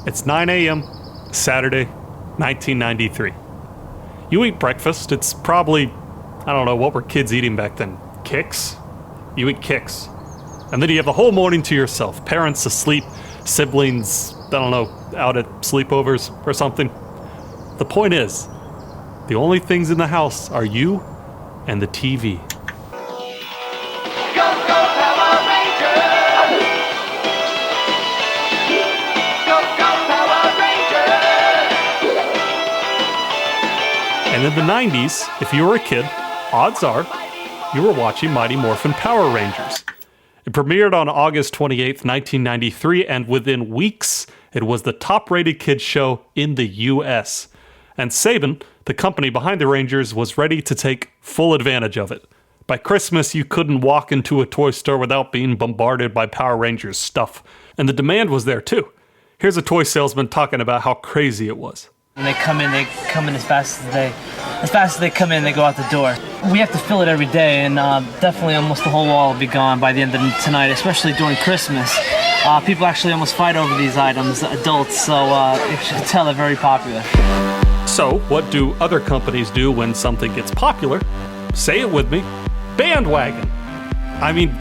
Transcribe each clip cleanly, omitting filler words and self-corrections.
It's 9 a.m., Saturday, 1993. You eat breakfast. It's probably, I don't know, what were kids eating back then? Kicks? You eat Kicks. And then you have the whole morning to yourself. Parents asleep, siblings, I don't know, out at sleepovers or something. The point is, the only things in the house are you and the TV. And in the 90s, if you were a kid, odds are you were watching Mighty Morphin Power Rangers. It premiered on August 28th, 1993, and within weeks, it was the top-rated kids show in the U.S. And Saban, the company behind the Rangers, was ready to take full advantage of it. By Christmas, you couldn't walk into a toy store without being bombarded by Power Rangers stuff. And the demand was there too. Here's a toy salesman talking about how crazy it was. When they come in as fast as they come in, they go out the door. We have to fill it every day, and definitely almost the whole wall will be gone by the end of tonight, especially during Christmas. People actually almost fight over these items, adults, so you can tell they're very popular. So, what do other companies do when something gets popular? Say it with me, bandwagon. I mean,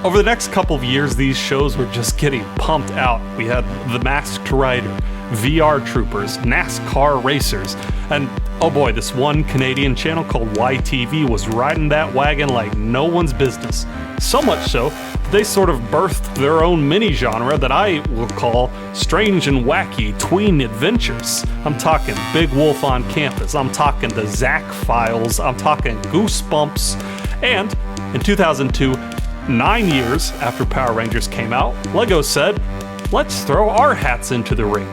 over the next couple of years, these shows were just getting pumped out. We had The Masked Rider, VR Troopers, NASCAR racers, and oh boy, this one Canadian channel called YTV was riding that wagon like no one's business. So much so, they sort of birthed their own mini-genre that I will call strange and wacky tween adventures. I'm talking Big Wolf on Campus, I'm talking the Zack Files, I'm talking Goosebumps, and in 2002, 9 years after Power Rangers came out, LEGO said, let's throw our hats into the ring.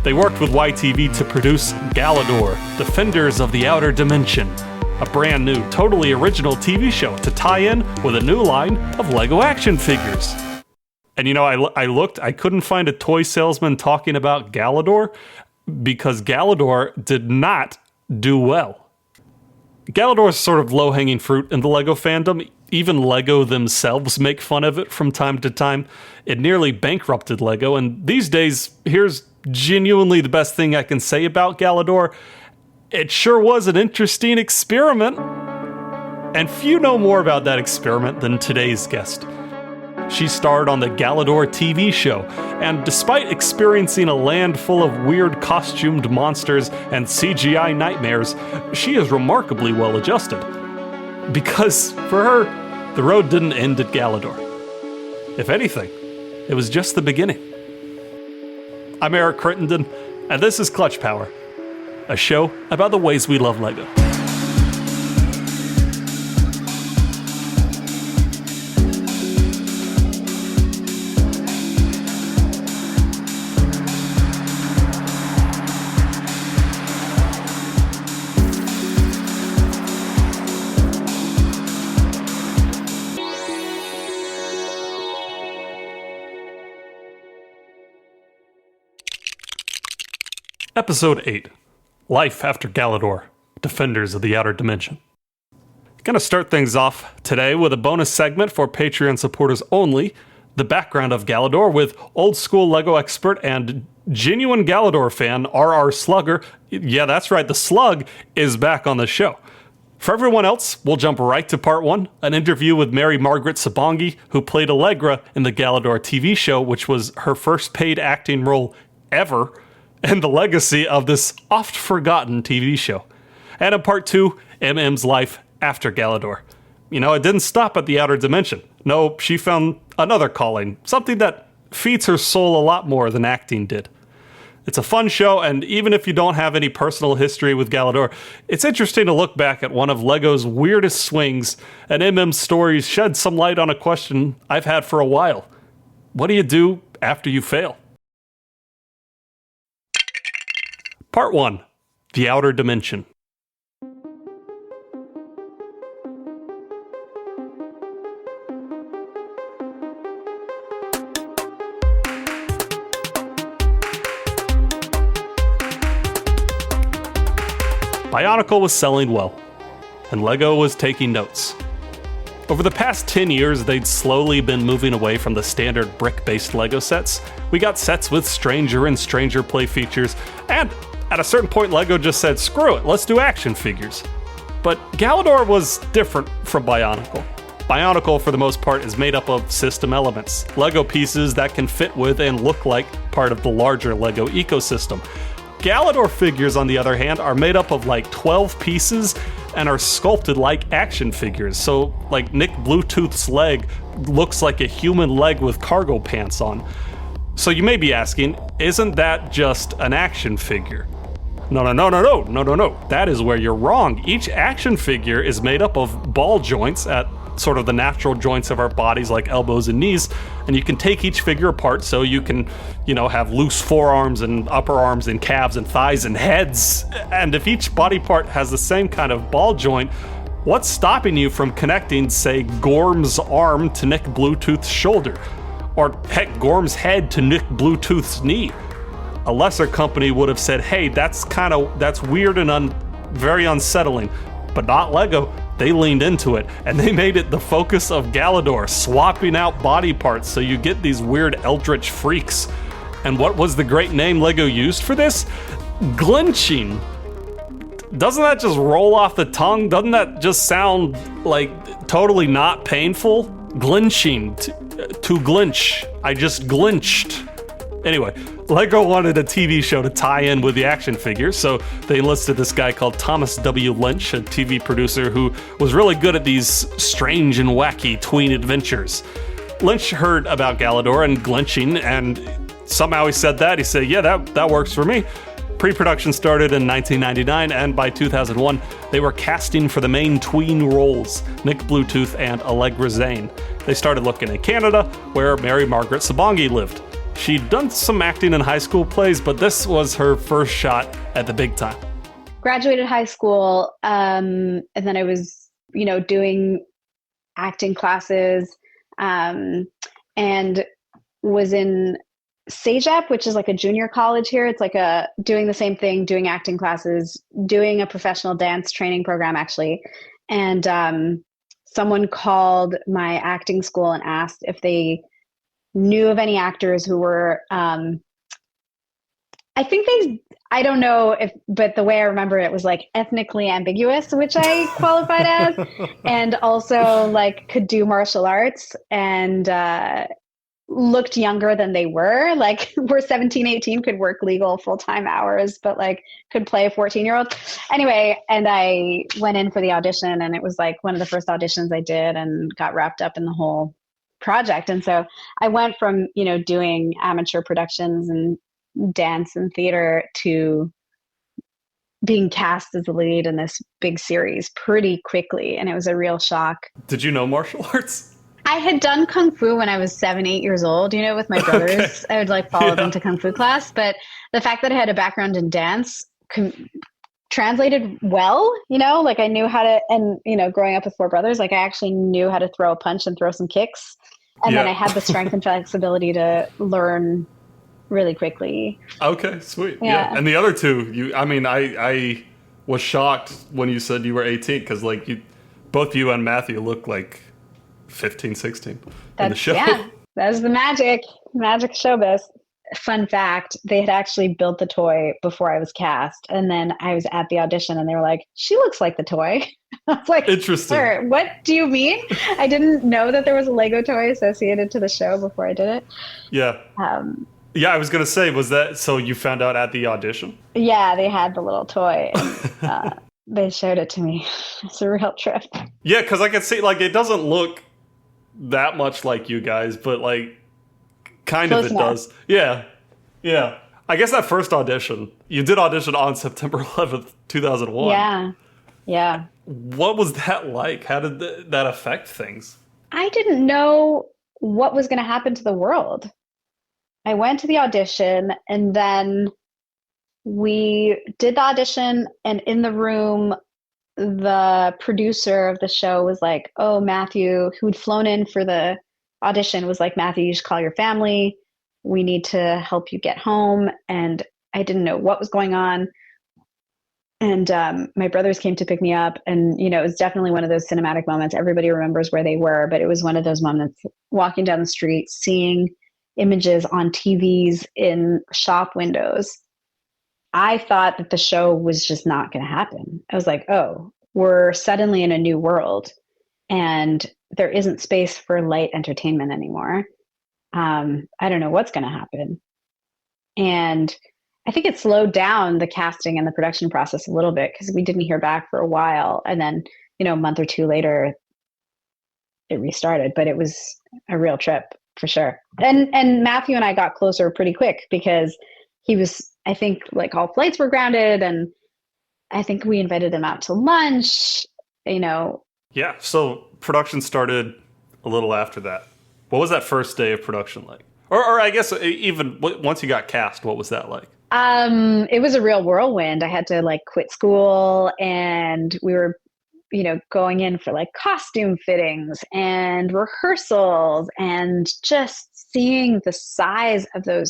They worked with YTV to produce Galidor, Defenders of the Outer Dimension, a brand new, totally original TV show to tie in with a new line of LEGO action figures. And you know, I looked, I couldn't find a toy salesman talking about Galidor because Galidor did not do well. Galidor is sort of low-hanging fruit in the LEGO fandom. Even LEGO themselves make fun of it from time to time. It nearly bankrupted LEGO, and these days, here's genuinely the best thing I can say about Galidor. It sure was an interesting experiment. And few know more about that experiment than today's guest. She starred on the Galidor TV show, and despite experiencing a land full of weird costumed monsters and CGI nightmares, she is remarkably well adjusted. Because, for her, the road didn't end at Galidor. If anything, it was just the beginning. I'm Eric Crittenden, and this is Clutch Power, a show about the ways we love LEGO. Episode 8, Life After Galidor, Defenders of the Outer Dimension. Gonna start things off today with a bonus segment for Patreon supporters only, the background of Galidor with old school LEGO expert and genuine Galidor fan R.R. Slugger. Yeah, that's right, the Slug is back on the show. For everyone else, we'll jump right to part 1, an interview with Mary Margaret Sabongui, who played Allegra in the Galidor TV show, which was her first paid acting role ever, and the legacy of this oft-forgotten TV show. And in part 2, MM's life after Galidor. You know, it didn't stop at the Outer Dimension. No, she found another calling, something that feeds her soul a lot more than acting did. It's a fun show, and even if you don't have any personal history with Galidor, it's interesting to look back at one of LEGO's weirdest swings, and MM's stories shed some light on a question I've had for a while. What do you do after you fail? Part 1, The Outer Dimension. Bionicle was selling well, and LEGO was taking notes. Over the past 10 years, they'd slowly been moving away from the standard brick-based LEGO sets. We got sets with stranger and stranger play features, and at a certain point, LEGO just said, screw it, let's do action figures. But Galidor was different from Bionicle. Bionicle, for the most part, is made up of system elements, LEGO pieces that can fit with and look like part of the larger LEGO ecosystem. Galidor figures, on the other hand, are made up of like 12 pieces and are sculpted like action figures. So, like Nick Bluetooth's leg looks like a human leg with cargo pants on. So you may be asking, isn't that just an action figure? No. That is where you're wrong. Each action figure is made up of ball joints at sort of the natural joints of our bodies, like elbows and knees, and you can take each figure apart so you can, have loose forearms and upper arms and calves and thighs and heads. And if each body part has the same kind of ball joint, what's stopping you from connecting, say, Gorm's arm to Nick Bluetooth's shoulder? Or heck, Gorm's head to Nick Bluetooth's knee? A lesser company would have said, hey, that's weird and very unsettling, but not LEGO. They leaned into it, and they made it the focus of Galidor, swapping out body parts so you get these weird eldritch freaks. And what was the great name LEGO used for this? Glinching. Doesn't that just roll off the tongue? Doesn't that just sound like totally not painful? Glinching. To glinch. I just glinched. Anyway, LEGO wanted a TV show to tie in with the action figures, so they enlisted this guy called Thomas W. Lynch, a TV producer who was really good at these strange and wacky tween adventures. Lynch heard about Galidor and glinching, and somehow he said, yeah, that works for me. Pre-production started in 1999, and by 2001, they were casting for the main tween roles, Nick Bluetooth and Allegra Zane. They started looking in Canada, where Mary Margaret Sabongui lived. She'd done some acting in high school plays, but this was her first shot at the big time. Graduated high school, and then I was, doing acting classes, and was in SAGEP, which is like a junior college here. It's like doing the same thing, doing acting classes, doing a professional dance training program, actually. And someone called my acting school and asked if they knew of any actors who were, I don't know but the way I remember it was like ethnically ambiguous, which I qualified as, and also like could do martial arts and looked younger than they were. Like we're 17, 18, could work legal full-time hours, but like could play a 14-year-old. Anyway, and I went in for the audition, and it was like one of the first auditions I did and got wrapped up in the whole project. And so I went from, doing amateur productions and dance and theater to being cast as the lead in this big series pretty quickly. And it was a real shock. Did you know martial arts? I had done Kung Fu when I was 7, 8 years old, with my brothers. Okay. I would follow them to Kung Fu class. But the fact that I had a background in dance translated well, I knew how to, and, growing up with 4 brothers, I actually knew how to throw a punch and throw some kicks. And then I had the strength and flexibility to learn really quickly. Okay, sweet. Yeah. And the other two, I was shocked when you said you were 18, because both you and Matthew look like 15, 16 in the show. Yeah, that was the magic showbiz. Fun fact, they had actually built the toy before I was cast. And then I was at the audition and they were like, she looks like the toy. I was like, interesting. Sir, what do you mean? I didn't know that there was a Lego toy associated to the show before I did it. Yeah. I was going to say, was that, so you found out at the audition? Yeah, they had the little toy. And, they showed it to me. It's a real trip. Yeah, because I could see, it doesn't look that much like you guys, but kind Close of it enough. Does. Yeah. I guess that first audition, you did audition on September 11th, 2001. Yeah. What was that like? How did that affect things? I didn't know what was going to happen to the world. I went to the audition, and then we did the audition, and in the room, the producer of the show was like, oh, Matthew, who'd flown in for the audition, was like, Matthew, you should call your family. We need to help you get home. And I didn't know what was going on. And my brothers came to pick me up, and it was definitely one of those cinematic moments. Everybody remembers where they were, but it was one of those moments walking down the street, seeing images on TVs in shop windows. I thought that the show was just not going to happen. I was like, oh, we're suddenly in a new world, and there isn't space for light entertainment anymore. I don't know what's going to happen. And I think it slowed down the casting and the production process a little bit because we didn't hear back for a while. And then, a month or two later, it restarted. But it was a real trip for sure. And Matthew and I got closer pretty quick because he was, I think, like all flights were grounded, and I think we invited him out to lunch. Yeah. So production started a little after that. What was that first day of production like? Or I guess even once you got cast, what was that like? It was a real whirlwind. I had to like quit school, and we were, going in for like costume fittings and rehearsals, and just seeing the size of the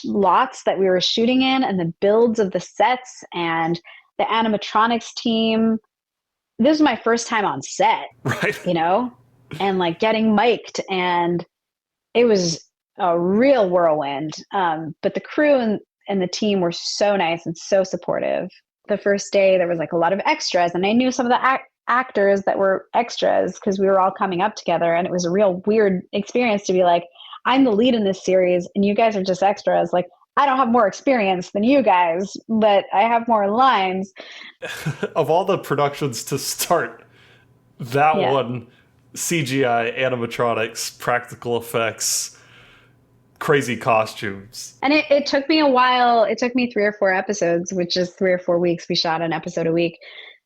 lots that we were shooting in, and the builds of the sets and the animatronics team. This was my first time on set, right? And like getting mic'd, and it was a real whirlwind. But the crew and the team were so nice and so supportive. The first day there was like a lot of extras, and I knew some of the actors that were extras because we were all coming up together, and it was a real weird experience to be like, I'm the lead in this series and you guys are just extras. Like, I don't have more experience than you guys, but I have more lines. Of all the productions to start, that one, CGI, animatronics, practical effects, crazy costumes. And it took me a while. It took me 3 or 4 episodes, which is 3 or 4 weeks. We shot an episode a week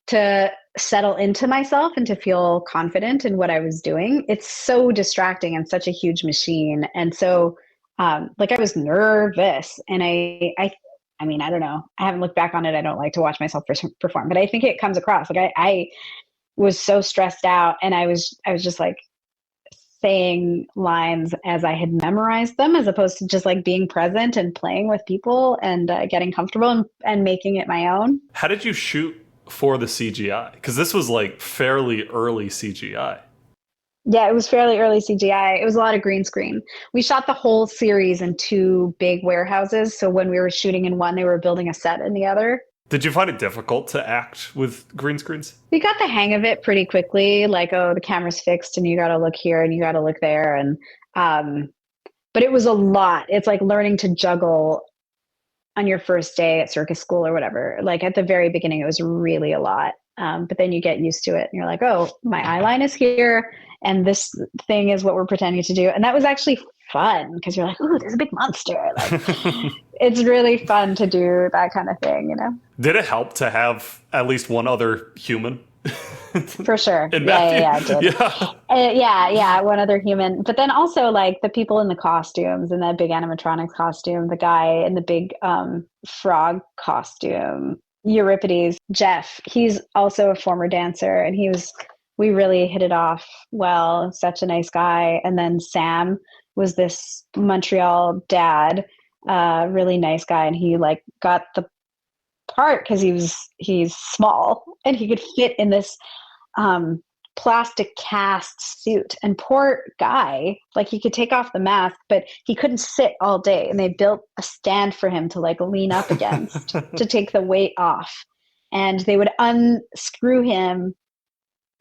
to settle into myself and to feel confident in what I was doing. It's so distracting and such a huge machine. And so like I was nervous, and I mean, I don't know. I haven't looked back on it. I don't like to watch myself perform, but I think it comes across. Like I was so stressed out, and I was just like saying lines as I had memorized them, as opposed to just like being present and playing with people and getting comfortable and making it my own. How did you shoot for the CGI? Because this was like fairly early CGI. Yeah, it was fairly early CGI. It was a lot of green screen. We shot the whole series in 2 big warehouses. So when we were shooting in one, they were building a set in the other. Did you find it difficult to act with green screens? We got the hang of it pretty quickly. Like, oh, the camera's fixed and you got to look here and you got to look there. And, but it was a lot. It's like learning to juggle on your first day at circus school or whatever. Like at the very beginning, it was really a lot. But then you get used to it and you're like, oh, my eye line is here, and this thing is what we're pretending to do. And that was actually fun because you're like, oh, there's a big monster. Like, it's really fun to do that kind of thing, Did it help to have at least one other human? For sure. Yeah, it did. Yeah, one other human. But then also like the people in the costumes, in that big animatronics costume, the guy in the big frog costume, Euripides, Jeff, he's also a former dancer, and we really hit it off well. Such a nice guy. And then Sam was this Montreal dad, really nice guy, and he like got the part because he's small and he could fit in this plastic cast suit. And poor guy, like he could take off the mask, but he couldn't sit all day, and they built a stand for him to like lean up against to take the weight off, and they would unscrew him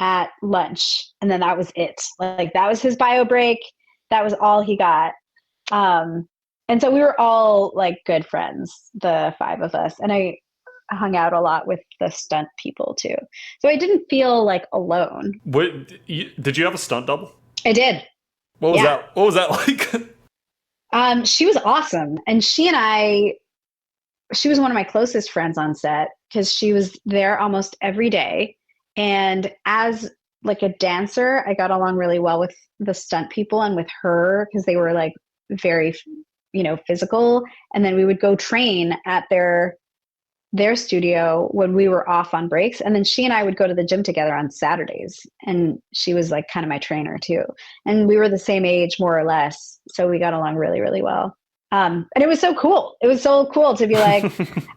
at lunch, and then that was it. Like that was his bio break. That was all he got. And so we were all like good friends, the 5 of us, and I hung out a lot with the stunt people too. So I didn't feel like alone. Did you have a stunt double? I did. What was that like? She was awesome. And she was one of my closest friends on set because she was there almost every day. And as like a dancer, I got along really well with the stunt people and with her because they were like very, physical. And then we would go train at their studio when we were off on breaks. And then she and I would go to the gym together on Saturdays. And she was like kind of my trainer too. And we were the same age, more or less. So we got along really, really well. And it was so cool. It was so cool to be like,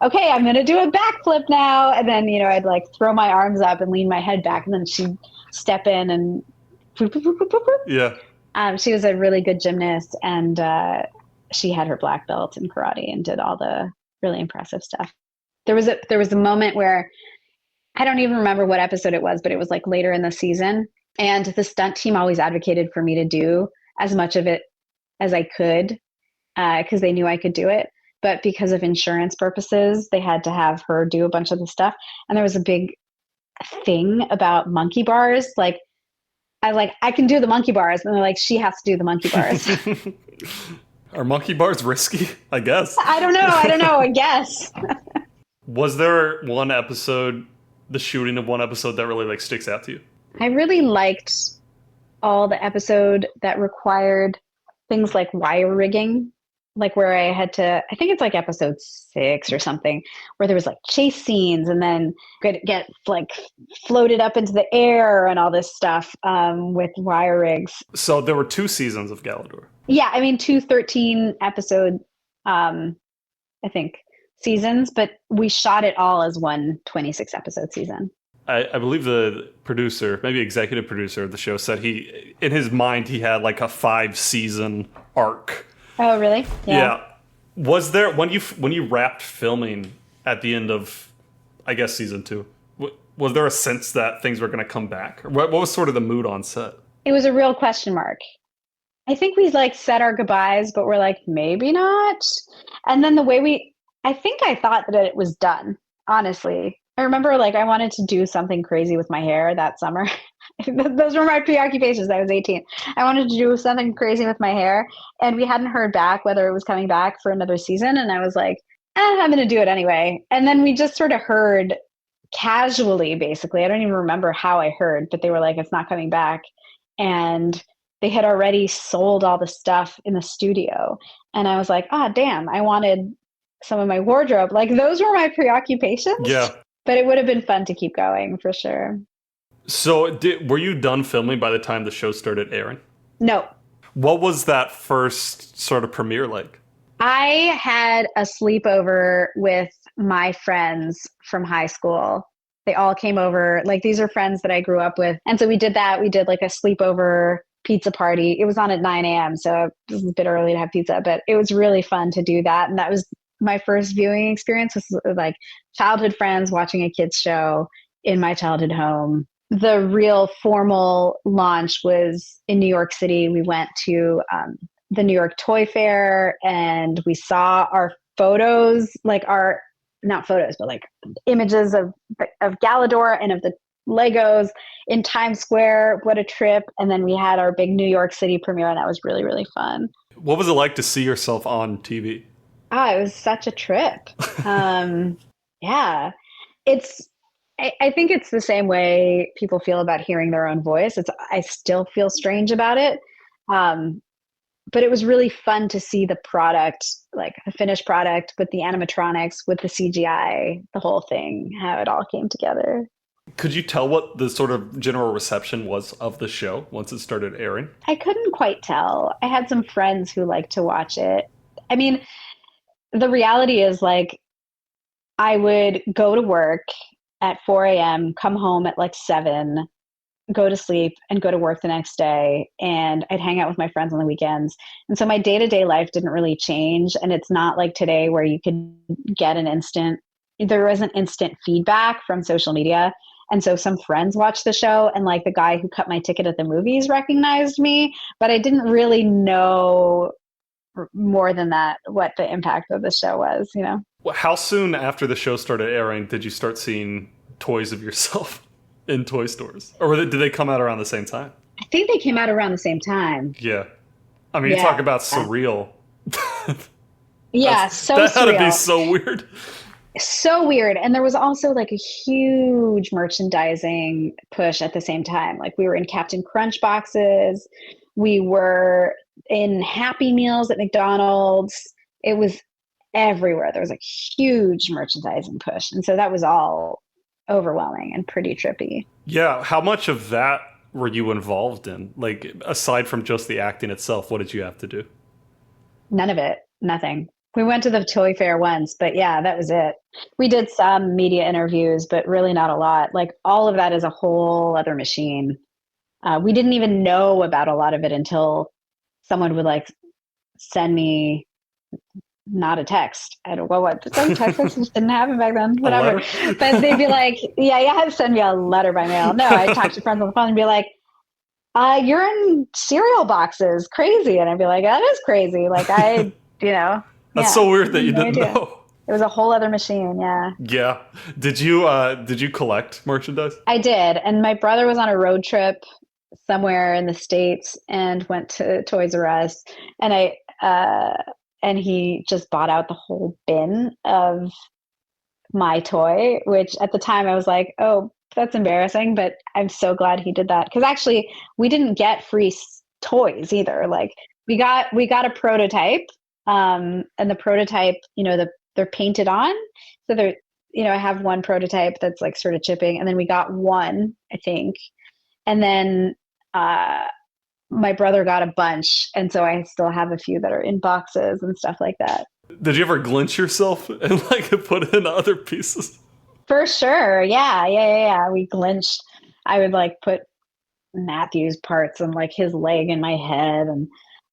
okay, I'm going to do a backflip now. And then, I'd like throw my arms up and lean my head back, and then she'd step in and whoop, whoop, whoop, whoop, whoop. Yeah. She was a really good gymnast, and she had her black belt in karate and did all the really impressive stuff. There was a moment where I don't even remember what episode it was, but it was like later in the season. And the stunt team always advocated for me to do as much of it as I could, because they knew I could do it. But because of insurance purposes, they had to have her do a bunch of the stuff. And there was a big thing about monkey bars. Like, I can do the monkey bars. And they're like, she has to do the monkey bars. Are monkey bars risky? I guess. I don't know. I guess. Was there one episode, the shooting of one episode that really like sticks out to you? I really liked all the episode that required things like wire rigging, like where I had to, I think it's like episode 6 or something, where there was like chase scenes and then get like floated up into the air and all this stuff with wire rigs. So there were 2 seasons of Galidor. Yeah, I mean, 2 13 episode, I think, seasons, but we shot it all as one 26 episode season. I believe the producer, maybe executive producer of the show, said he, in his mind, he had like a 5-season arc. Oh, really? Yeah. Was there, when you wrapped filming at the end of, I guess, season 2, was there a sense that things were going to come back? Or what was sort of the mood on set? It was a real question mark. I think we like said our goodbyes, but we're like, maybe not. And then the way I think I thought that it was done, honestly. I remember like I wanted to do something crazy with my hair that summer. Those were my preoccupations. I was 18. I wanted to do something crazy with my hair, and we hadn't heard back whether it was coming back for another season. And I was like, I'm going to do it anyway. And then we just sort of heard casually, basically. I don't even remember how I heard, but they were like, it's not coming back. And they had already sold all the stuff in the studio. And I was like, damn, I wanted some of my wardrobe. Like, those were my preoccupations. Yeah. But it would have been fun to keep going, for sure. So were you done filming by the time the show started airing? No. What was that first sort of premiere like? I had a sleepover with my friends from high school. They all came over. Like, these are friends that I grew up with. And so we did that. We did like a sleepover pizza party. It was on at 9 a.m. So it was a bit early to have pizza, but it was really fun to do that. And that was my first viewing experience, was like childhood friends watching a kids show in my childhood home. The real formal launch was in New York City. We went to the New York Toy Fair, and we saw our photos, like not photos, but like images of Galidor and of the Legos in Times Square. What a trip. And then we had our big New York City premiere, and that was really, really fun. What was it like to see yourself on TV? It was such a trip. Yeah. I think it's the same way people feel about hearing their own voice. I still feel strange about it. But it was really fun to see the product, like the finished product with the animatronics, with the CGI, the whole thing, how it all came together. Could you tell what the sort of general reception was of the show once it started airing? I couldn't quite tell. I had some friends who liked to watch it. I mean, the reality is, like, I would go to work at 4 a.m., come home at like 7, go to sleep, and go to work the next day. And I'd hang out with my friends on the weekends. And so my day-to-day life didn't really change. And it's not like today where you could get there wasn't instant feedback from social media. And so some friends watched the show, and like the guy who cut my ticket at the movies recognized me, but I didn't really know more than that what the impact of the show was, How soon after the show started airing did you start seeing toys of yourself in toy stores? Or did they come out around the same time? I think they came out around the same time. Yeah. I mean, you talk about surreal. Yeah, so that had surreal. to be so weird. So weird. And there was also like a huge merchandising push at the same time. Like, we were in Captain Crunch boxes. We were in Happy Meals at McDonald's. It was everywhere. There was a huge merchandising push. And so that was all overwhelming and pretty trippy. Yeah. How much of that were you involved in? Like, aside from just the acting itself, what did you have to do? None of it. nothing. We went to the toy fair once, but yeah, that was it. We did some media interviews, but really not a lot. Like all of that is a whole other machine. We didn't even know about a lot of it until someone would like send me not a text. I don't know what text messages didn't happen back then. Whatever. But they'd be like, yeah, you had to send me a letter by mail. No, I talked to friends on the phone and be like, you're in cereal boxes. Crazy. And I'd be like, that is crazy. Like That's so weird that you didn't know. It was a whole other machine. Yeah. Yeah. Did you collect merchandise? I did. And my brother was on a road trip somewhere in the States and went to Toys R Us. And he just bought out the whole bin of my toy, which at the time I was like, oh, that's embarrassing, but I'm so glad he did that. Because actually, we didn't get free toys either. Like we got a prototype, and the prototype, they're painted on. So they're, I have one prototype that's like sort of chipping, and then we got one, I think, and then my brother got a bunch, and so I still have a few that are in boxes and stuff like that. Did you ever glitch yourself and like put in other pieces? For sure. Yeah. We glinched. I would like put Matthew's parts and like his leg in my head. And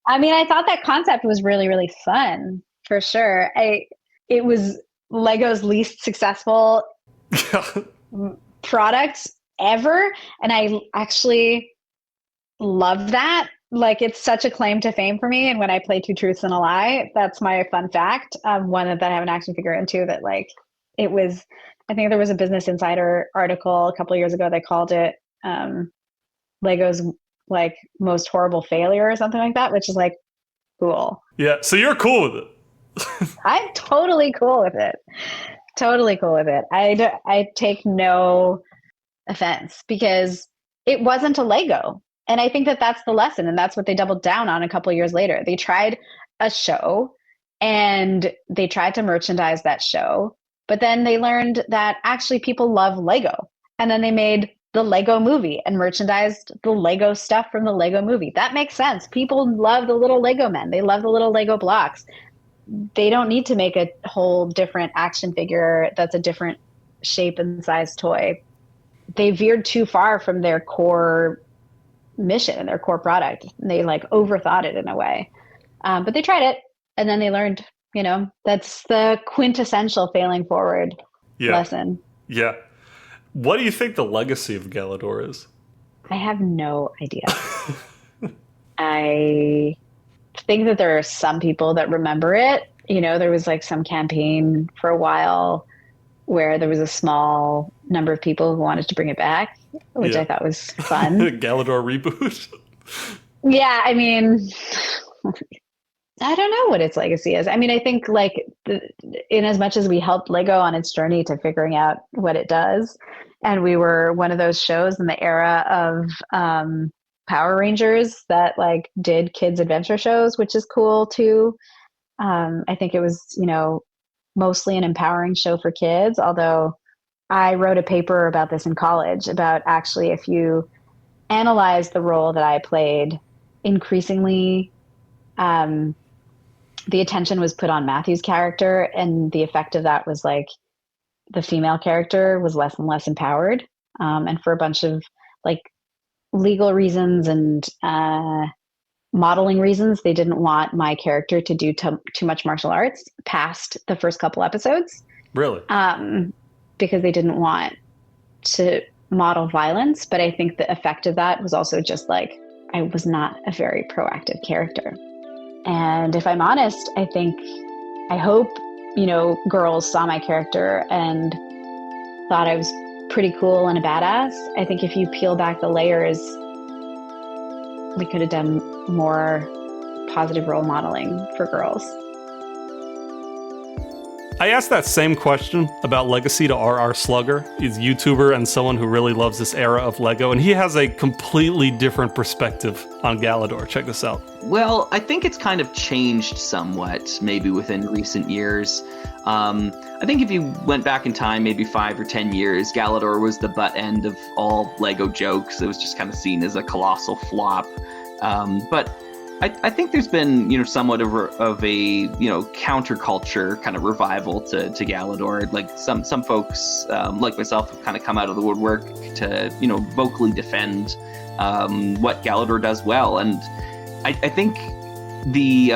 I mean, I thought that concept was really, really fun for sure. It was Lego's least successful product ever. And I actually love that. Like it's such a claim to fame for me. And when I play Two Truths and a Lie, that's my fun fact. One that I have an action figure into that like it was, I think there was a Business Insider article a couple of years ago. They called it Lego's like most horrible failure or something like that, which is like cool. Yeah. So you're cool with it. I'm totally cool with it. Totally cool with it. I take no offense because it wasn't a Lego. And I think that that's the lesson. And that's what they doubled down on a couple of years later. They tried a show and they tried to merchandise that show. But then they learned that actually people love Lego. And then they made the Lego movie and merchandised the Lego stuff from the Lego movie. That makes sense. People love the little Lego men. They love the little Lego blocks. They don't need to make a whole different action figure that's a different shape and size toy. They veered too far from their core mission and their core product. They like overthought it in a way. But they tried it and then they learned, that's the quintessential failing forward lesson. Yeah. What do you think the legacy of Galidor is? I have no idea. I think that there are some people that remember it. There was like some campaign for a while where there was a small number of people who wanted to bring it back, which I thought was fun. Galidor reboot? Yeah, I mean, I don't know what its legacy is. I mean, I think like in as much as we helped Lego on its journey to figuring out what it does, and we were one of those shows in the era of Power Rangers that like did kids adventure shows, which is cool too. I think it was, mostly an empowering show for kids, although I wrote a paper about this in college about actually if you analyze the role that I played, increasingly the attention was put on Matthew's character, and the effect of that was like the female character was less and less empowered. And for a bunch of like legal reasons and modeling reasons, they didn't want my character to do too much martial arts past the first couple episodes. Really? Because they didn't want to model violence. But I think the effect of that was also just like, I was not a very proactive character. And if I'm honest, I hope, girls saw my character and thought I was pretty cool and a badass. I think if you peel back the layers, we could have done more positive role modeling for girls. I asked that same question about legacy to R.R. Slugger. He's a YouTuber and someone who really loves this era of Lego, and he has a completely different perspective on Galidor. Check this out. Well, I think it's kind of changed somewhat, maybe within recent years. I think if you went back in time, maybe 5 or 10 years, Galidor was the butt end of all Lego jokes. It was just kind of seen as a colossal flop. But I think there's been, somewhat of a counterculture kind of revival to Galidor. Like some folks, like myself, have kind of come out of the woodwork to, vocally defend what Galidor does well. And I think the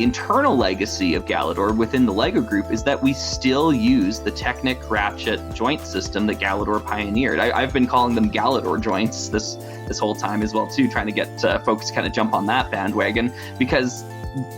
internal legacy of Galidor within the LEGO group is that we still use the Technic ratchet joint system that Galidor pioneered. I've been calling them Galidor joints this whole time as well too, trying to get folks to kind of jump on that bandwagon, because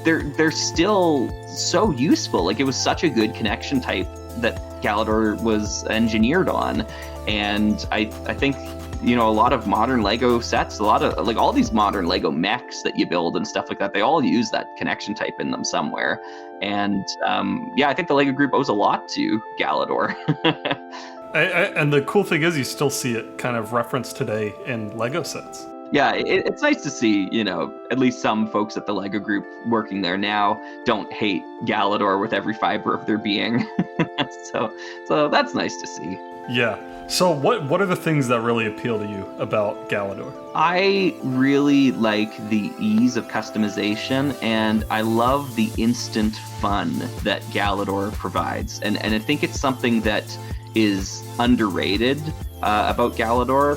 they're still so useful. Like, it was such a good connection type that Galidor was engineered on, and I think a lot of modern Lego sets, a lot of all these modern Lego mechs that you build and stuff like that, they all use that connection type in them somewhere. And I think the Lego group owes a lot to Galidor. And the cool thing is, you still see it kind of referenced today in Lego sets. Yeah, it's nice to see, at least some folks at the Lego group working there now don't hate Galidor with every fiber of their being. So that's nice to see. Yeah. So what are the things that really appeal to you about Galidor? I really like the ease of customization, and I love the instant fun that Galidor provides. And I think it's something that is underrated about Galidor.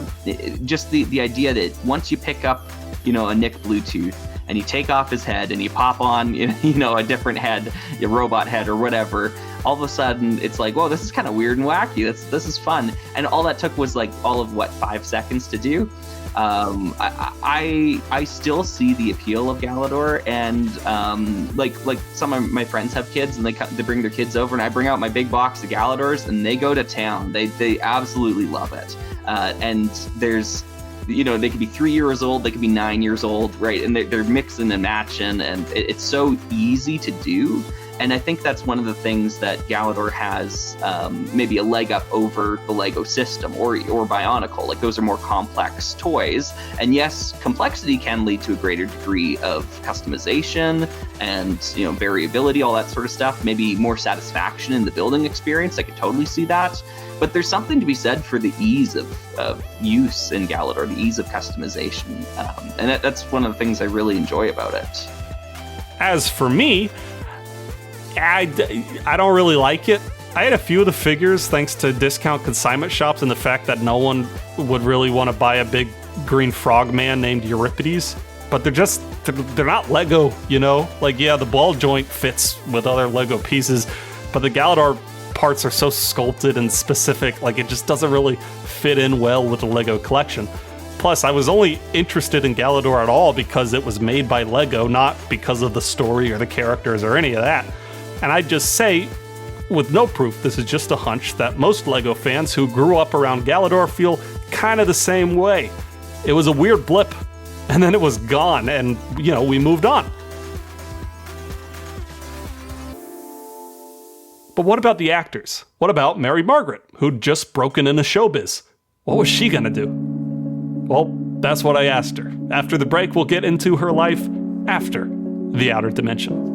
Just the idea that once you pick up, a Nick Bluetooth, and you take off his head and you pop on, a different head, a robot head or whatever, all of a sudden it's like, whoa, this is kind of weird and wacky. This is fun. And all that took was 5 seconds to do. I still see the appeal of Galidor, and like some of my friends have kids, and they bring their kids over, and I bring out my big box of Galidors, and they go to town. They absolutely love it. And there's, they could be 3 years old, they could be 9 years old, right? And they're mixing and matching, and it's so easy to do. And I think that's one of the things that Galidor has maybe a leg up over the Lego system or Bionicle. Like, those are more complex toys. And yes, complexity can lead to a greater degree of customization and, variability, all that sort of stuff. Maybe more satisfaction in the building experience. I could totally see that. But there's something to be said for the ease of use in Galidor, the ease of customization. And that's one of the things I really enjoy about it. As for me, I don't really like it. I had a few of the figures thanks to discount consignment shops and the fact that no one would really want to buy a big green frog man named Euripides. But they're not Lego, the ball joint fits with other Lego pieces, but the Galidor parts are so sculpted and specific, it just doesn't really fit in well with the Lego collection. Plus, I was only interested in Galidor at all because it was made by Lego, not because of the story or the characters or any of that. And I'd just say, with no proof, this is just a hunch, that most LEGO fans who grew up around Galidor feel kind of the same way. It was a weird blip, and then it was gone, and, we moved on. But what about the actors? What about Mary Margaret, who'd just broken into showbiz? What was she gonna do? Well, that's what I asked her. After the break, we'll get into her life after the outer dimension.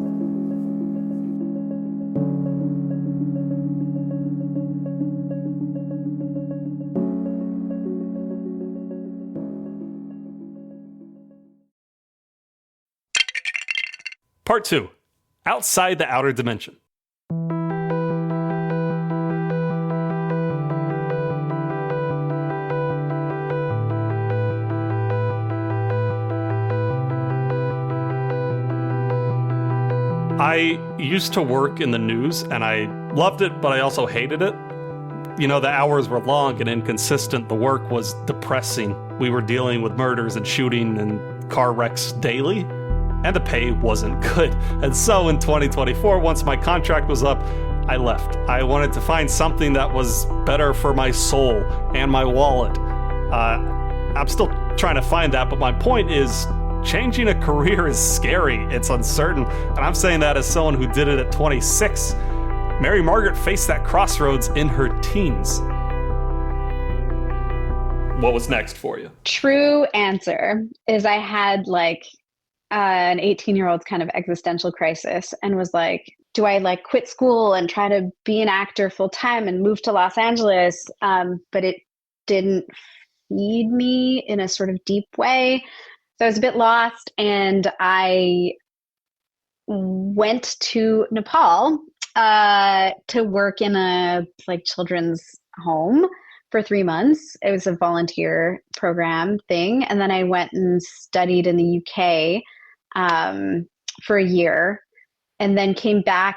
Part 2. Outside the outer dimension. I used to work in the news, and I loved it, but I also hated it. The hours were long and inconsistent. The work was depressing. We were dealing with murders and shooting and car wrecks daily, and the pay wasn't good. And so in 2024, once my contract was up, I left. I wanted to find something that was better for my soul and my wallet. I'm still trying to find that, but my point is, changing a career is scary. It's uncertain. And I'm saying that as someone who did it at 26. Mary Margaret faced that crossroads in her teens. What was next for you? True answer is I had an 18-year-old kind of existential crisis and was like, do I quit school and try to be an actor full time and move to Los Angeles? But it didn't feed me in a sort of deep way. So I was a bit lost, and I went to Nepal to work in a like children's home for 3 months. It was a volunteer program thing, and then I went and studied in the UK for a year, and then came back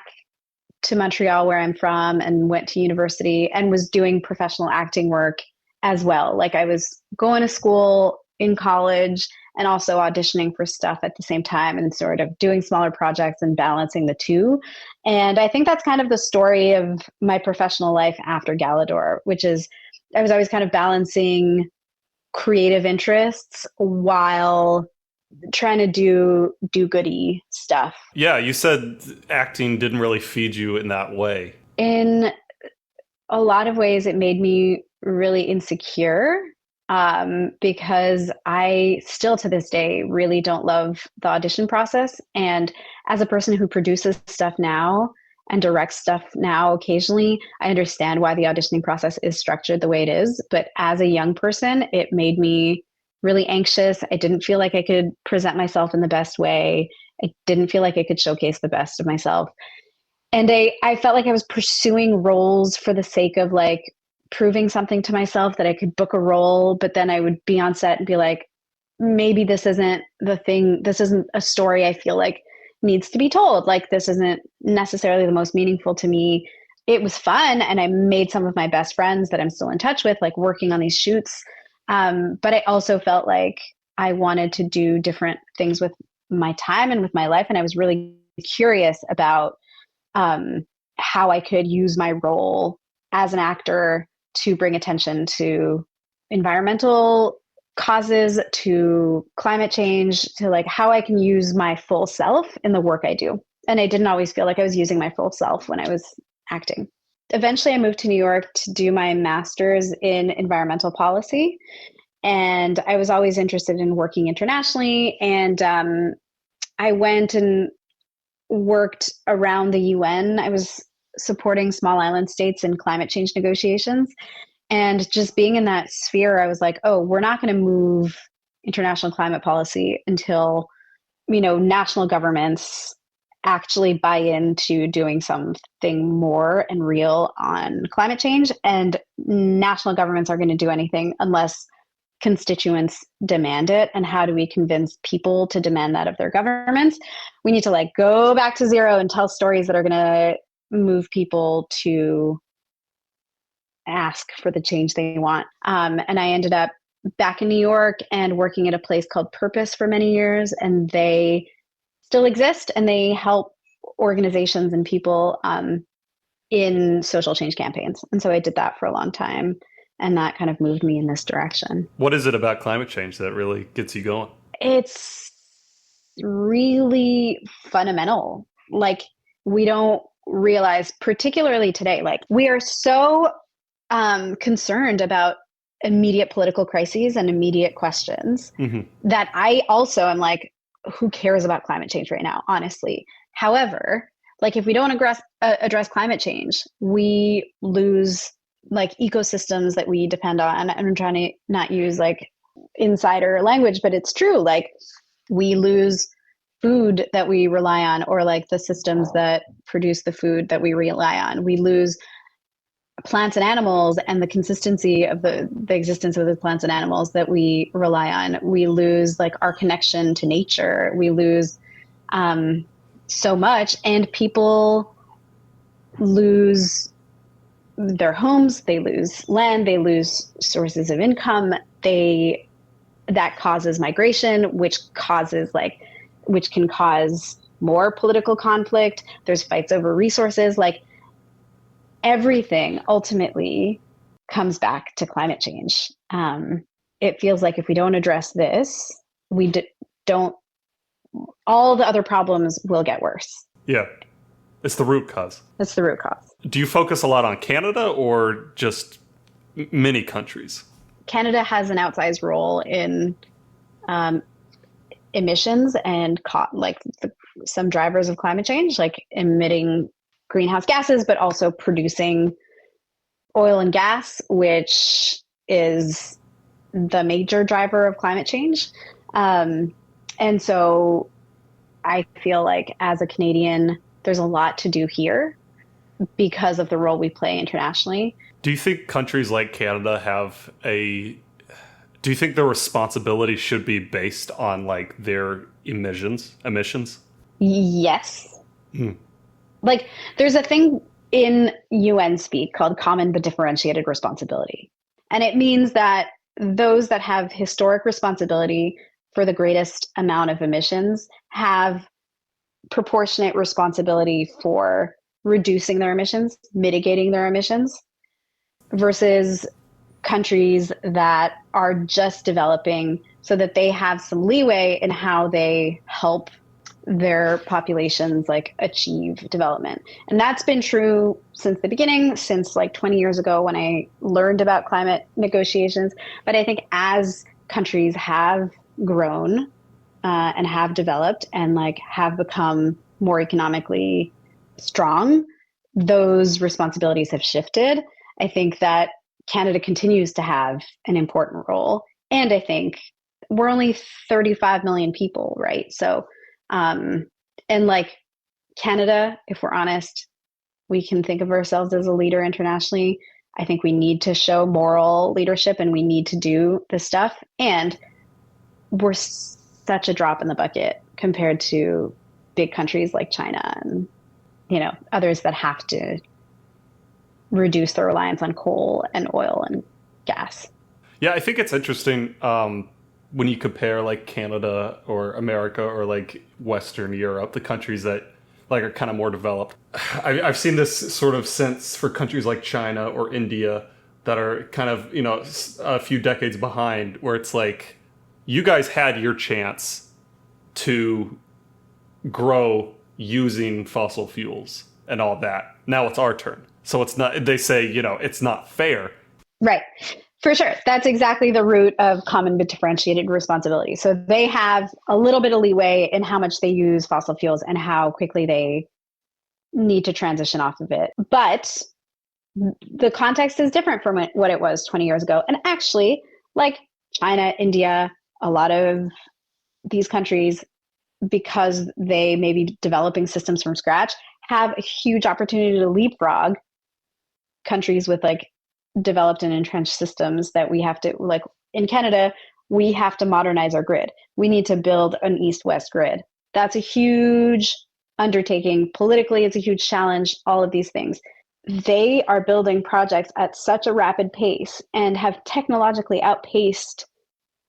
to Montreal, where I'm from, and went to university and was doing professional acting work as well. Like I was going to school in college and also auditioning for stuff at the same time, and sort of doing smaller projects and balancing the two. And I think that's kind of the story of my professional life after Galidor, which is I was always kind of balancing creative interests while trying to do goody stuff. Yeah, you said acting didn't really feed you in that way. In a lot of ways, it made me really insecure because I still to this day really don't love the audition process. And as a person who produces stuff now and directs stuff now occasionally, I understand why the auditioning process is structured the way it is. But as a young person, it made me really anxious. I didn't feel like I could present myself in the best way. I didn't feel like I could showcase the best of myself. And I felt like I was pursuing roles for the sake of like proving something to myself, that I could book a role, but then I would be on set and be like, maybe this isn't the thing. This isn't a story I feel like needs to be told. Like this isn't necessarily the most meaningful to me. It was fun, and I made some of my best friends that I'm still in touch with, like working on these shoots. But I also felt like I wanted to do different things with my time and with my life. And I was really curious about how I could use my role as an actor to bring attention to environmental causes, to climate change, to like how I can use my full self in the work I do. And I didn't always feel like I was using my full self when I was acting. Eventually, I moved to New York to do my master's in environmental policy. And I was always interested in working internationally. And I went and worked around the UN. I was supporting small island states in climate change negotiations. And just being in that sphere, I was like, oh, we're not going to move international climate policy until, national governments actually buy into doing something more and real on climate change. And national governments are going to do anything unless constituents demand it. And how do we convince people to demand that of their governments? We need to like go back to zero and tell stories that are going to move people to ask for the change they want. And I ended up back in New York and working at a place called Purpose for many years. And they still exist, and they help organizations and people in social change campaigns. And so I did that for a long time. And that kind of moved me in this direction. What is it about climate change that really gets you going? It's really fundamental. Like we don't realize, particularly today, like we are so concerned about immediate political crises and immediate questions that I also am like, who cares about climate change right now, honestly? However, like if we don't address climate change, we lose like ecosystems that we depend on. And I'm trying to not use like insider language, but it's true. Like we lose food that we rely on, or like the systems that produce the food that we rely on. We lose plants and animals and the consistency of the existence of the plants and animals that we rely on. We lose like our connection to nature. We lose so much, and people lose their homes, they lose land, they lose sources of income. That causes migration, which can cause more political conflict. There's fights over resources. Like everything ultimately comes back to climate change. It feels like if we don't address this, all the other problems will get worse. Yeah. It's the root cause. That's the root cause. Do you focus a lot on Canada or just many countries? Canada has an outsized role in emissions and some drivers of climate change, like emitting greenhouse gases, but also producing oil and gas, which is the major driver of climate change. And so I feel like as a Canadian, there's a lot to do here because of the role we play internationally. Do you think countries like Canada have a... Do you think their responsibility should be based on like their emissions? Yes. Like there's a thing in UN speak called common but differentiated responsibility. And it means that those that have historic responsibility for the greatest amount of emissions have proportionate responsibility for reducing their emissions, mitigating their emissions, versus countries that are just developing so that they have some leeway in how they help their populations like achieve development. And that's been true since the beginning, since like 20 years ago when I learned about climate negotiations. But I think as countries have grown and have developed and like have become more economically strong, those responsibilities have shifted. I think that Canada continues to have an important role. And I think we're only 35 million people, right? So, and like Canada, if we're honest, we can think of ourselves as a leader internationally. I think we need to show moral leadership and we need to do this stuff. And we're such a drop in the bucket compared to big countries like China and, you know, others that have to reduce their reliance on coal and oil and gas. Yeah, I think it's interesting when you compare like Canada or America or like Western Europe, the countries that like are kind of more developed. I've seen this sort of sense for countries like China or India that are kind of, you know, a few decades behind, where it's like, you guys had your chance to grow using fossil fuels and all that. Now it's our turn. So it's not, they say, you know, it's not fair. Right. For sure. That's exactly the root of common but differentiated responsibility. So they have a little bit of leeway in how much they use fossil fuels and how quickly they need to transition off of it. But the context is different from what it was 20 years ago. And actually, like China, India, a lot of these countries, because they may be developing systems from scratch, have a huge opportunity to leapfrog countries with like developed and entrenched systems that we have to, like in Canada, we have to modernize our grid. We need to build an east-west grid. That's a huge undertaking. Politically, it's a huge challenge, all of these things. They are building projects at such a rapid pace and have technologically outpaced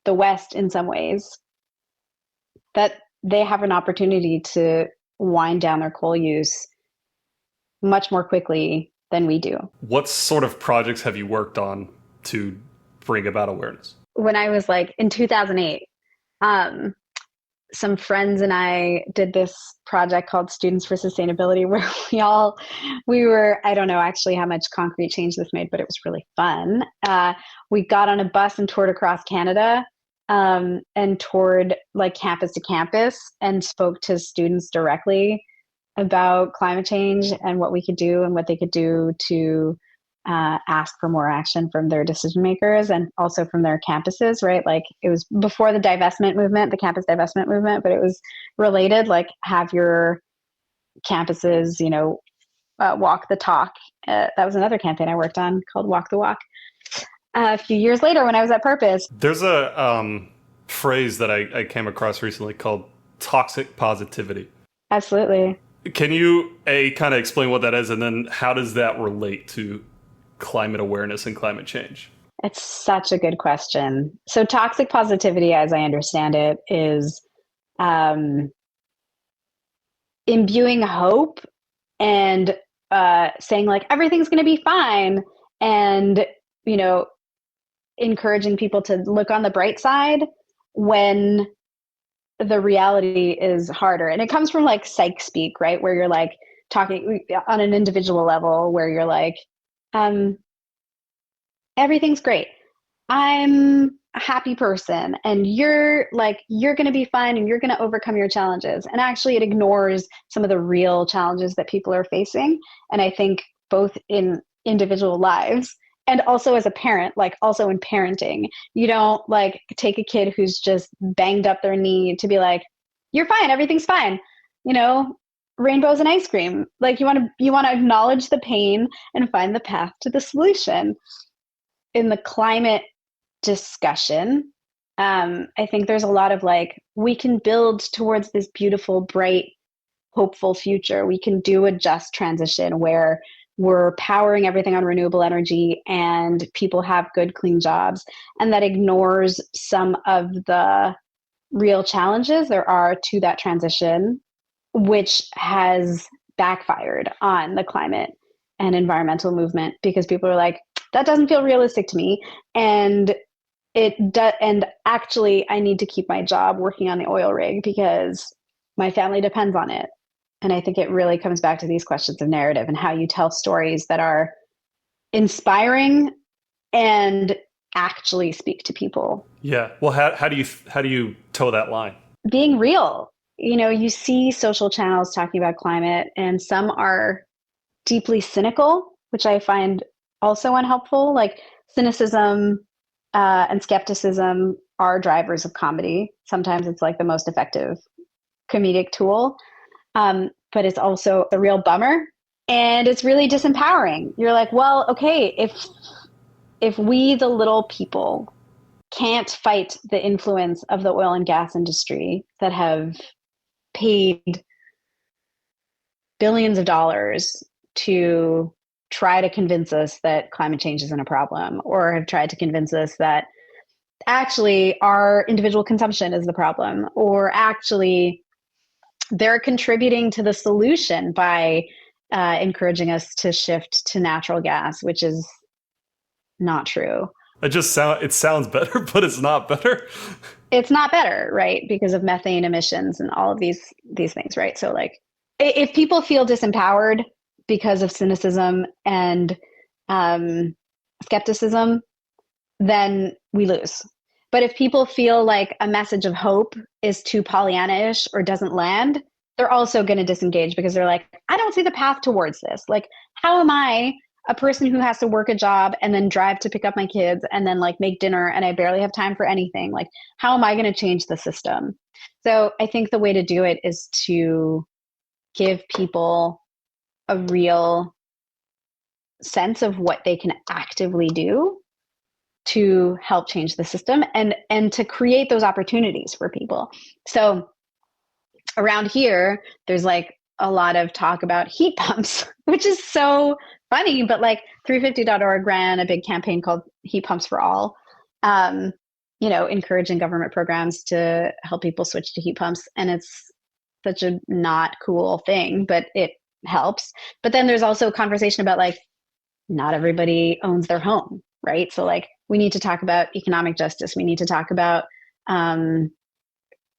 the West in some ways that they have an opportunity to wind down their coal use much more quickly than we do. What sort of projects have you worked on to bring about awareness? When I was like in 2008, some friends and I did this project called Students for Sustainability, where we were, I don't know actually how much concrete change this made, but it was really fun. We got on a bus and toured across Canada and toured like campus to campus and spoke to students directly about climate change and what we could do and what they could do to ask for more action from their decision makers and also from their campuses, right? Like it was before the divestment movement, the campus divestment movement, but it was related, like have your campuses, you know, walk the talk. That was another campaign I worked on called Walk the Walk. A few years later when I was at Purpose. There's a phrase that I came across recently called toxic positivity. Absolutely. Can you kind of explain what that is, and then how does that relate to climate awareness and climate change? It's such a good question. So toxic positivity, as I understand it, is imbuing hope and saying like everything's going to be fine, and you know, encouraging people to look on the bright side when the reality is harder. And it comes from like psych speak, right? Where you're like talking on an individual level where you're like, everything's great. I'm a happy person and you're going to be fine and you're going to overcome your challenges. And actually it ignores some of the real challenges that people are facing. And I think both in individual lives and also as a parent, like also in parenting, you don't like take a kid who's just banged up their knee to be like, you're fine, everything's fine, rainbows and ice cream. Like you want to acknowledge the pain and find the path to the solution. In the climate discussion, I think there's a lot of like, we can build towards this beautiful, bright, hopeful future. We can do a just transition where we're powering everything on renewable energy and people have good, clean jobs. And that ignores some of the real challenges there are to that transition, which has backfired on the climate and environmental movement because people are like, that doesn't feel realistic to me. And and actually I need to keep my job working on the oil rig because my family depends on it. And I think it really comes back to these questions of narrative and how you tell stories that are inspiring and actually speak to people. Yeah. Well, how do you toe that line? Being real. You see social channels talking about climate, and some are deeply cynical, which I find also unhelpful. Like cynicism and skepticism are drivers of comedy. Sometimes it's like the most effective comedic tool. But it's also a real bummer, and it's really disempowering. You're like, well, okay, if we, the little people, can't fight the influence of the oil and gas industry that have paid billions of dollars to try to convince us that climate change isn't a problem, or have tried to convince us that actually our individual consumption is the problem, or actually they're contributing to the solution by encouraging us to shift to natural gas, which is not true. It sounds better, but it's not better. It's not better, right? Because of methane emissions and all of these things, right? So like, if people feel disempowered because of cynicism and skepticism, then we lose. But if people feel like a message of hope is too Pollyanna-ish or doesn't land, they're also going to disengage because they're like, I don't see the path towards this. Like, how am I, a person who has to work a job and then drive to pick up my kids and then like make dinner and I barely have time for anything? Like, how am I going to change the system? So I think the way to do it is to give people a real sense of what they can actively do to help change the system and to create those opportunities for people. So around here, there's like a lot of talk about heat pumps, which is so funny, but like 350.org ran a big campaign called Heat Pumps for All, encouraging government programs to help people switch to heat pumps. And it's such a not cool thing, but it helps. But then there's also a conversation about like, not everybody owns their home, right? So like, we need to talk about economic justice. We need to talk about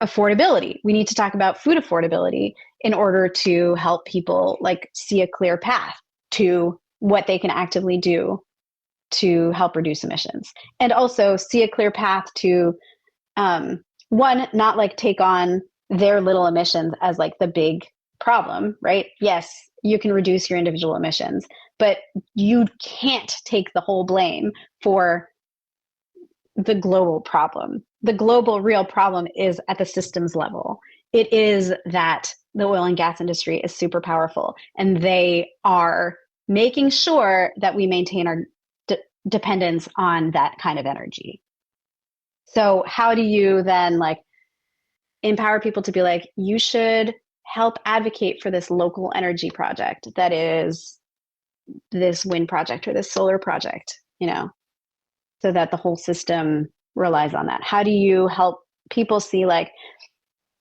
affordability. We need to talk about food affordability in order to help people like see a clear path to what they can actively do to help reduce emissions. And also see a clear path to, one, not like take on their little emissions as like the big problem, right? Yes, you can reduce your individual emissions, but you can't take the whole blame for the global problem. The global real problem is at the systems level. It is that the oil and gas industry is super powerful, and they are making sure that we maintain our dependence on that kind of energy. So how do you then like empower people to be like, you should help advocate for this local energy project that is this wind project or this solar project, so that the whole system relies on that? How do you help people see like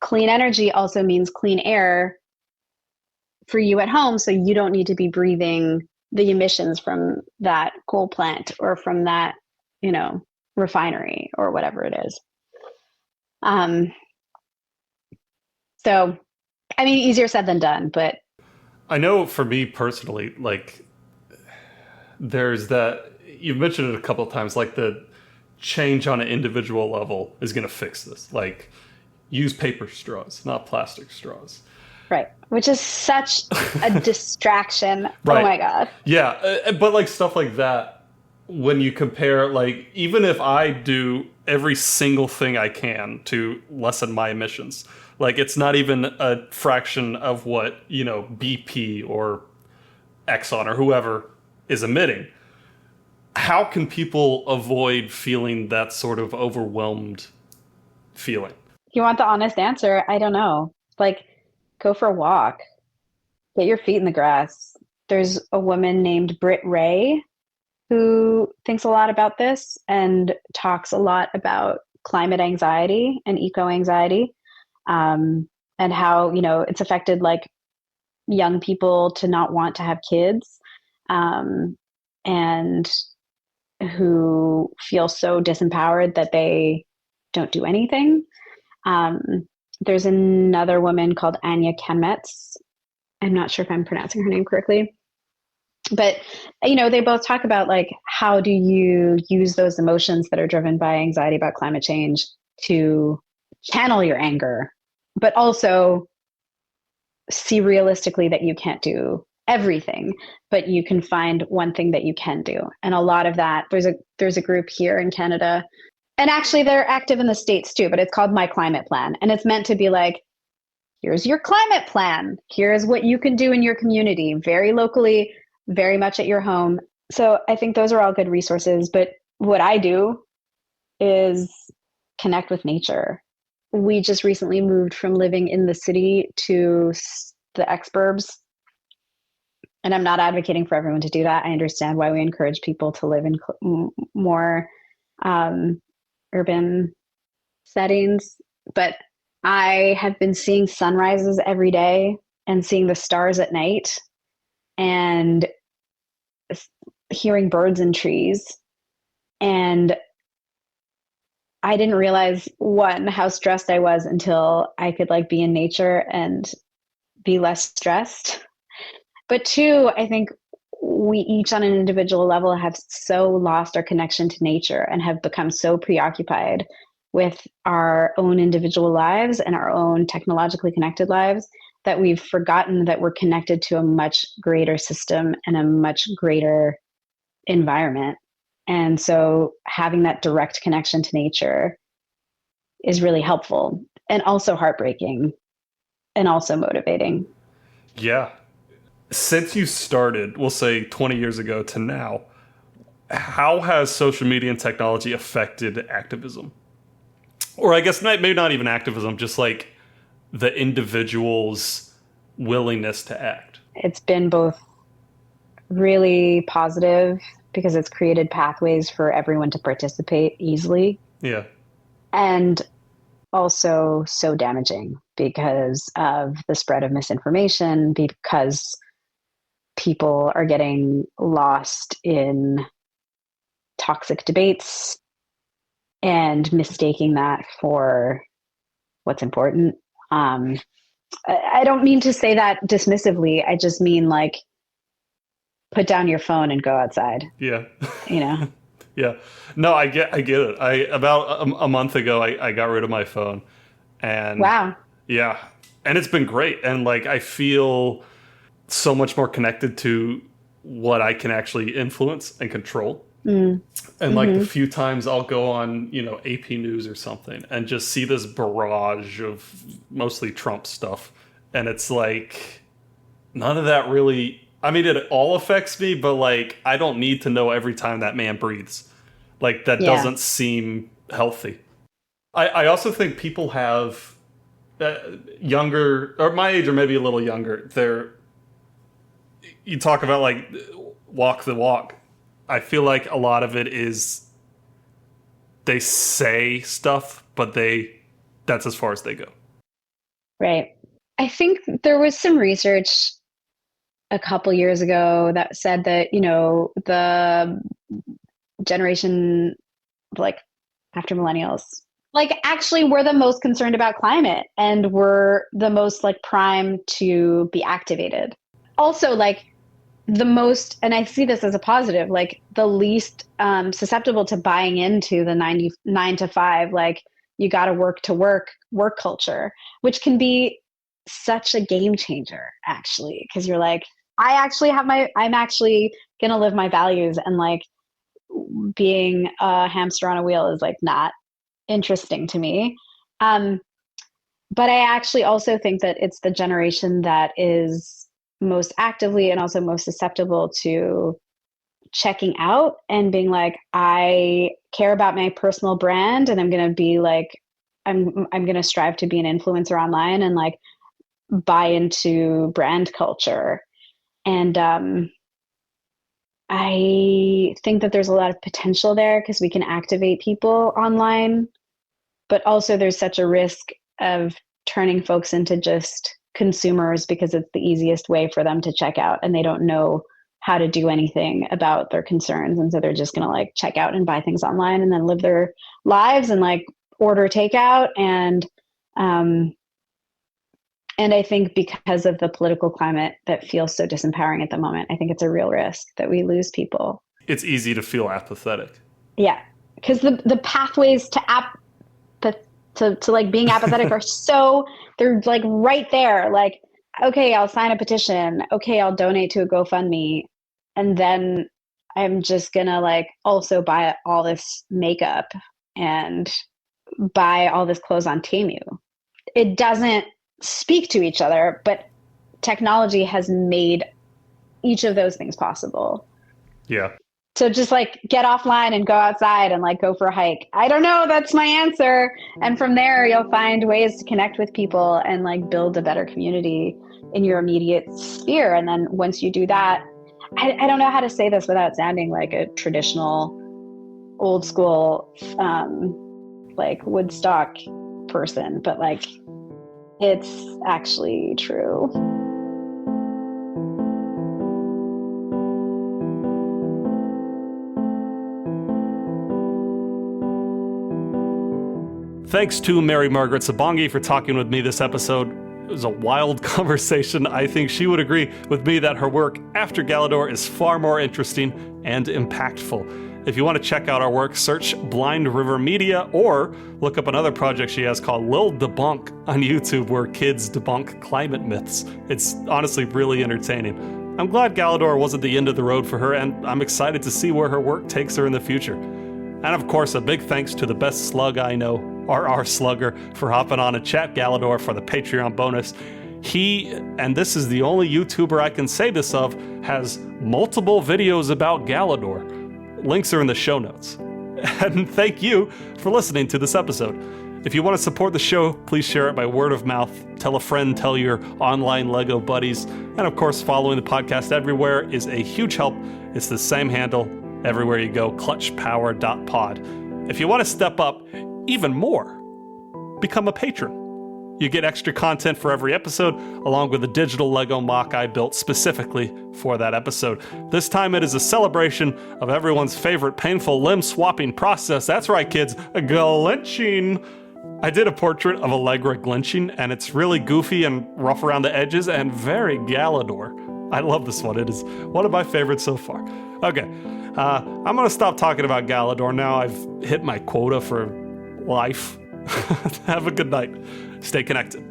clean energy also means clean air for you at home, so you don't need to be breathing the emissions from that coal plant or from that, refinery or whatever it is. So, I mean, easier said than done, but I know for me personally, like there's that, you've mentioned it a couple of times, like the change on an individual level is going to fix this. Like use paper straws, not plastic straws. Right. Which is such a distraction. Right. Oh my God. Yeah. But like stuff like that, when you compare, like, even if I do every single thing I can to lessen my emissions, like, it's not even a fraction of what, BP or Exxon or whoever is emitting. How can people avoid feeling that sort of overwhelmed feeling? If you want the honest answer, I don't know. Like, go for a walk, get your feet in the grass. There's a woman named Britt Ray who thinks a lot about this and talks a lot about climate anxiety and eco anxiety, and how, it's affected like young people to not want to have kids, and who feel so disempowered that they don't do anything. There's another woman called Anya Kenmetz. I'm not sure if I'm pronouncing her name correctly, but they both talk about like, how do you use those emotions that are driven by anxiety about climate change to channel your anger, but also see realistically that you can't do everything, but you can find one thing that you can do. And a lot of that, there's a group here in Canada, and actually they're active in the States too, but it's called My Climate Plan. And it's meant to be like, here's your climate plan. Here's what you can do in your community, very locally, very much at your home. So I think those are all good resources. But what I do is connect with nature. We just recently moved from living in the city to the exurbs. And I'm not advocating for everyone to do that. I understand why we encourage people to live in more urban settings. But I have been seeing sunrises every day and seeing the stars at night and hearing birds in trees. And I didn't realize, one, how stressed I was until I could like be in nature and be less stressed. But two, I think we each on an individual level have so lost our connection to nature and have become so preoccupied with our own individual lives and our own technologically connected lives that we've forgotten that we're connected to a much greater system and a much greater environment. And so having that direct connection to nature is really helpful and also heartbreaking and also motivating. Yeah. Since you started, we'll say 20 years ago to now, how has social media and technology affected activism? Or I guess maybe not even activism, just like the individual's willingness to act. It's been both really positive because it's created pathways for everyone to participate easily. Yeah. And also so damaging because of the spread of misinformation, because people are getting lost in toxic debates and mistaking that for what's important. I don't mean to say that dismissively. I just mean like, put down your phone and go outside. Yeah. Yeah. No, I get it. About a month ago, I got rid of my phone, and wow. Yeah, and it's been great. And like, I feel so much more connected to what I can actually influence and control. And like the few times I'll go on, AP News or something and just see this barrage of mostly Trump stuff. And it's like, none of that really, I mean, it all affects me, but like, I don't need to know every time that man breathes. Like, that doesn't seem healthy. I also think people have younger, or my age or maybe a little younger, you talk about like walk the walk. I feel like a lot of it is they say stuff, but that's as far as they go. Right. I think there was some research a couple years ago that said that, the generation like after millennials, like actually we're the most concerned about climate and we're the most like primed to be activated. Also like the most, and I see this as a positive, like the least susceptible to buying into the 9 to 5, like you got to work culture, which can be such a game changer actually. Cause you're like, I'm actually going to live my values and like being a hamster on a wheel is like not interesting to me. But I actually also think that it's the generation that is most actively and also most susceptible to checking out and being like, I care about my personal brand, and I'm going to be like, I'm going to strive to be an influencer online and like buy into brand culture. And I think that there's a lot of potential there because we can activate people online, but also there's such a risk of turning folks into just consumers because it's the easiest way for them to check out and they don't know how to do anything about their concerns. And so they're just going to like check out and buy things online and then live their lives and like order takeout. And I think because of the political climate that feels so disempowering at the moment, I think it's a real risk that we lose people. It's easy to feel apathetic. Yeah, because the pathways to to like being apathetic are they're like right there. Like, okay, I'll sign a petition. Okay, I'll donate to a GoFundMe. And then I'm just gonna like also buy all this makeup and buy all this clothes on Temu. It doesn't speak to each other, but technology has made each of those things possible. Yeah. So just like get offline and go outside and like go for a hike. I don't know. That's my answer. And from there, you'll find ways to connect with people and like build a better community in your immediate sphere. And then once you do that, I don't know how to say this without sounding like a traditional old school, like Woodstock person, but like it's actually true. Thanks to Mary Margaret Sabongui for talking with me this episode. It was a wild conversation. I think she would agree with me that her work after Galidor is far more interesting and impactful. If you want to check out our work, search Blind River Media or look up another project she has called Lil Debunk on YouTube, where kids debunk climate myths. It's honestly really entertaining. I'm glad Galidor wasn't the end of the road for her, and I'm excited to see where her work takes her in the future. And of course, a big thanks to the best slug I know, R.R. Slugger, for hopping on a chat Galidor for the Patreon bonus. He, and this is the only YouTuber I can say this of, has multiple videos about Galidor. Links are in the show notes. And thank you for listening to this episode. If you want to support the show, please share it by word of mouth. Tell a friend, tell your online LEGO buddies. And of course, following the podcast everywhere is a huge help. It's the same handle everywhere you go, clutchpower.pod. If you want to step up even more, become a patron. You get extra content for every episode, along with a digital Lego mock I built specifically for that episode. This time it is a celebration of everyone's favorite painful limb swapping process. That's right, kids, glitching. I did a portrait of Allegra glitching, and it's really goofy and rough around the edges and very Galidor. I love this one. It is one of my favorites so far. Okay, I'm going to stop talking about Galidor now. I've hit my quota for life. Have a good night. Stay connected.